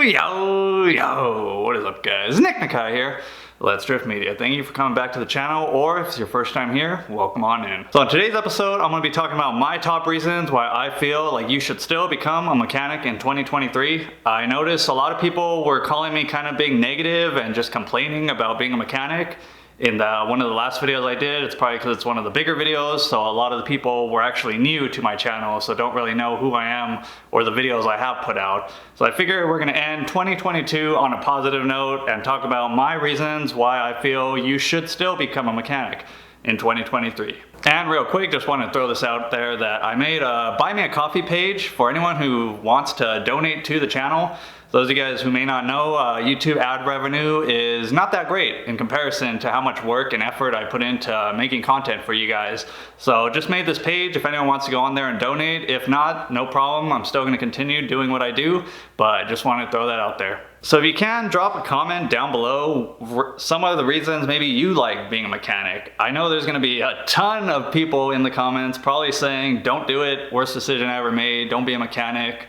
Yo, what is up guys? Nick Nakai here. Let's Drift Media. Thank you for coming back to the channel, or if it's your first time here, welcome on in. So in today's episode, I'm going to be talking about my top reasons why I feel like you should still become a mechanic in 2023. I noticed a lot of people were calling me kind of being negative and just complaining about being a mechanic. In one of the last videos I did, it's probably because it's one of the bigger videos, so a lot of the people were actually new to my channel, so don't really know who I am or the videos I have put out. So I figure we're going to end 2022 on a positive note and talk about my reasons why I feel you should still become a mechanic in 2023. And real quick, just want to throw this out there that I made a Buy Me a Coffee page for anyone who wants to donate to the channel. Those of you guys who may not know, YouTube ad revenue is not that great in comparison to how much work and effort I put into making content for you guys. So just made this page if anyone wants to go on there and donate. If not, no problem. I'm still going to continue doing what I do, but I just want to throw that out there. So if you can, drop a comment down below some of the reasons maybe you like being a mechanic. I know there's going to be a ton of people in the comments probably saying, don't do it, worst decision I ever made, don't be a mechanic.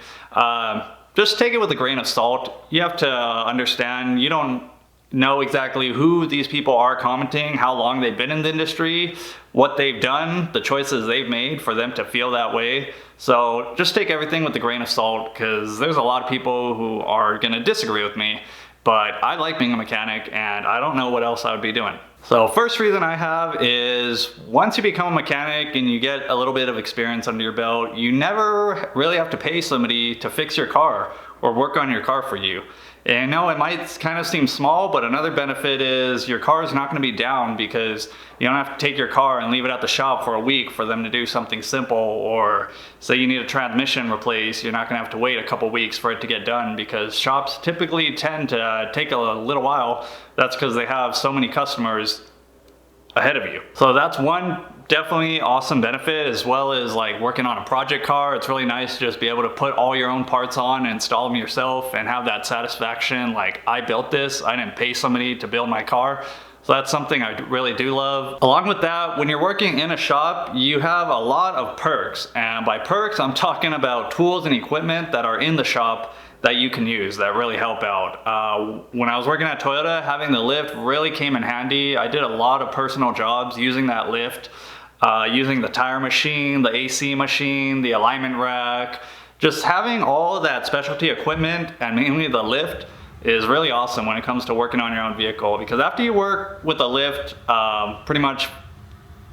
Just take it with a grain of salt. You have to understand, you don't know exactly who these people are commenting, how long they've been in the industry, what they've done, the choices they've made for them to feel that way. So just take everything with a grain of salt, because there's a lot of people who are going to disagree with me. But I like being a mechanic and I don't know what else I would be doing. So first reason I have is once you become a mechanic and you get a little bit of experience under your belt, you never really have to pay somebody to fix your car or work on your car for you. And I know it might kind of seem small, but another benefit is your car is not going to be down because you don't have to take your car and leave it at the shop for a week for them to do something simple, or say you need a transmission replaced, you're not going to have to wait a couple weeks for it to get done because shops typically tend to take a little while. That's because they have so many customers ahead of you. So that's one definitely awesome benefit, as well as like working on a project car. It's really nice to just be able to put all your own parts on and install them yourself and have that satisfaction like I built this, I didn't pay somebody to build my car. So that's something I really do love. Along with that, when you're working in a shop, you have a lot of perks, and by perks I'm talking about tools and equipment that are in the shop that you can use that really help out. When I was working at Toyota, having the lift really came in handy. I did a lot of personal jobs using that lift, using the tire machine, the AC machine, the alignment rack. Just having all of that specialty equipment, and mainly the lift, is really awesome when it comes to working on your own vehicle, because after you work with a lift pretty much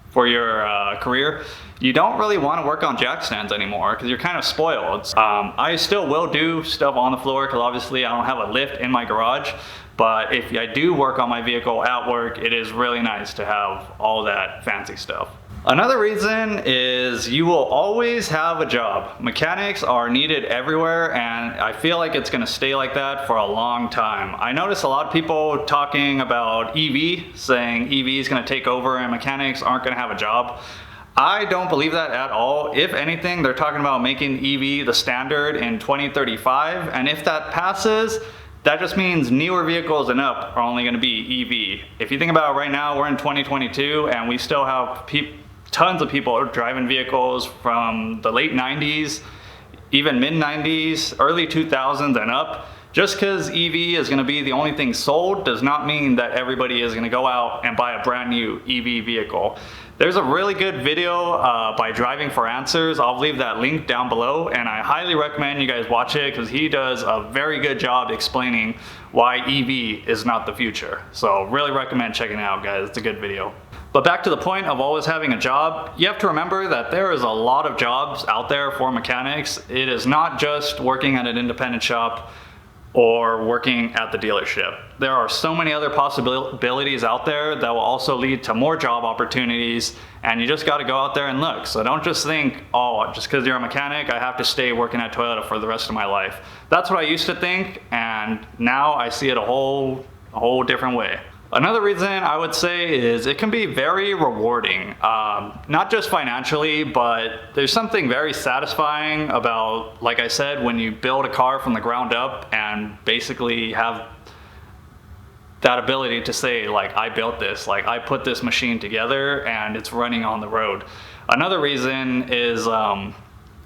for your career, you don't really want to work on jack stands anymore because you're kind of spoiled. I still will do stuff on the floor because obviously I don't have a lift in my garage, but if I do work on my vehicle at work, it is really nice to have all that fancy stuff. Another reason is you will always have a job. Mechanics are needed everywhere, and I feel like it's going to stay like that for a long time. I notice a lot of people talking about EV, saying EV is going to take over and mechanics aren't going to have a job. I don't believe that at all. If anything, they're talking about making EV the standard in 2035, and if that passes, that just means newer vehicles and up are only going to be EV. If you think about it, right now, we're in 2022 and we still have tons of people driving vehicles from the late 90s, even mid 90s, early 2000s and up. Just because EV is going to be the only thing sold does not mean that everybody is going to go out and buy a brand new EV vehicle. There's a really good video by Driving for Answers. I'll leave that link down below, and I highly recommend you guys watch it because he does a very good job explaining why EV is not the future. So really recommend checking it out, guys. It's a good video. But back to the point of always having a job, you have to remember that there is a lot of jobs out there for mechanics. It is not just working at an independent shop or working at the dealership. There are so many other possibilities out there that will also lead to more job opportunities, and you just got to go out there and look. So don't just think, oh, just because you're a mechanic, I have to stay working at Toyota for the rest of my life. That's what I used to think, and now I see it a whole different way. Another reason I would say is it can be very rewarding, not just financially, but there's something very satisfying about, like I said, when you build a car from the ground up and basically have that ability to say, like, I built this, like I put this machine together and it's running on the road. Another reason is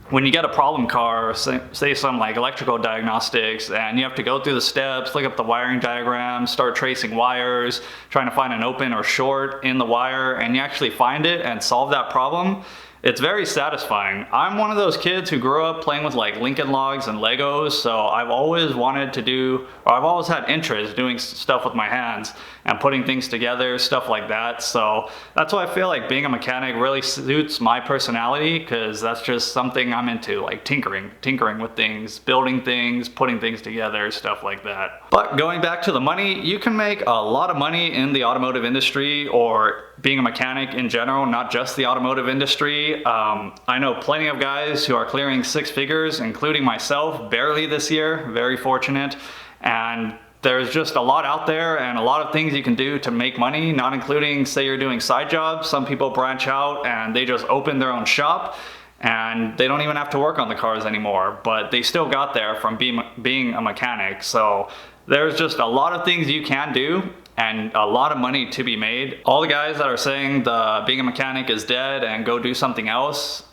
when you get a problem car, say some like electrical diagnostics, and you have to go through the steps, look up the wiring diagram, start tracing wires, trying to find an open or short in the wire, and you actually find it and solve that problem, it's very satisfying. I'm one of those kids who grew up playing with like Lincoln Logs and Legos, so I've always wanted to do, or I've always had interest doing stuff with my hands and putting things together, stuff like that. So that's why I feel like being a mechanic really suits my personality, because that's just something I'm into, like tinkering with things, building things, putting things together, stuff like that. But going back to the money, you can make a lot of money in the automotive industry, or being a mechanic in general, not just the automotive industry. I know plenty of guys who are clearing six figures, including myself, barely this year, very fortunate. And there's just a lot out there and a lot of things you can do to make money, not including, say you're doing side jobs. Some people branch out and they just open their own shop and they don't even have to work on the cars anymore, but they still got there from being a mechanic. So there's just a lot of things you can do and a lot of money to be made. All the guys that are saying being a mechanic is dead and go do something else,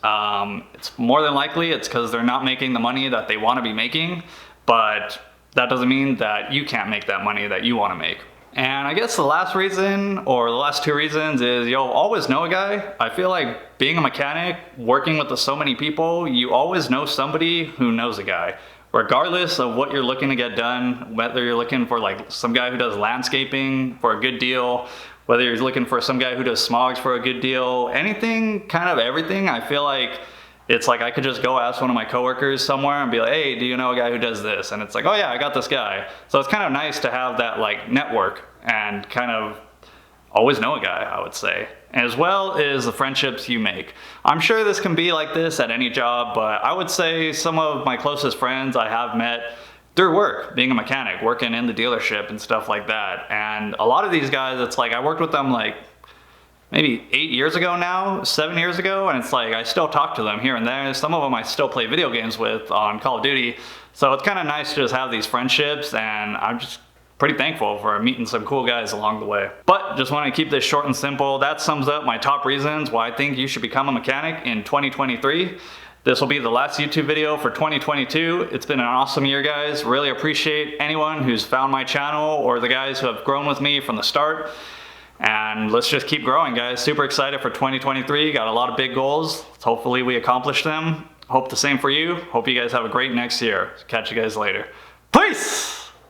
it's more than likely it's because they're not making the money that they want to be making, but that doesn't mean that you can't make that money that you want to make. And I guess the last reason, or the last two reasons, is you'll always know a guy. I feel like being a mechanic, working with so many people, you always know somebody who knows a guy. Regardless of what you're looking to get done, whether you're looking for like some guy who does landscaping for a good deal, whether you're looking for some guy who does smogs for a good deal, anything, kind of everything, I feel like it's like I could just go ask one of my coworkers somewhere and be like, hey, do you know a guy who does this? And it's like, oh yeah, I got this guy. So it's kind of nice to have that like network and kind of always know a guy, I would say, as well as the friendships you make. I'm sure this can be like this at any job, but I would say some of my closest friends I have met through work, being a mechanic, working in the dealership and stuff like that. And a lot of these guys, it's like I worked with them like maybe 8 years ago now, 7 years ago, and it's like I still talk to them here and there. Some of them I still play video games with on Call of Duty. So it's kind of nice to just have these friendships, and I'm just pretty thankful for meeting some cool guys along the way. But just want to keep this short and simple. That sums up my top reasons why I think you should become a mechanic in 2023. This will be the last YouTube video for 2022. It's been an awesome year, guys. Really appreciate anyone who's found my channel or the guys who have grown with me from the start. And let's just keep growing, guys. Super excited for 2023. Got a lot of big goals. Hopefully we accomplish them. Hope the same for you. Hope you guys have a great next year. Catch you guys later. Peace!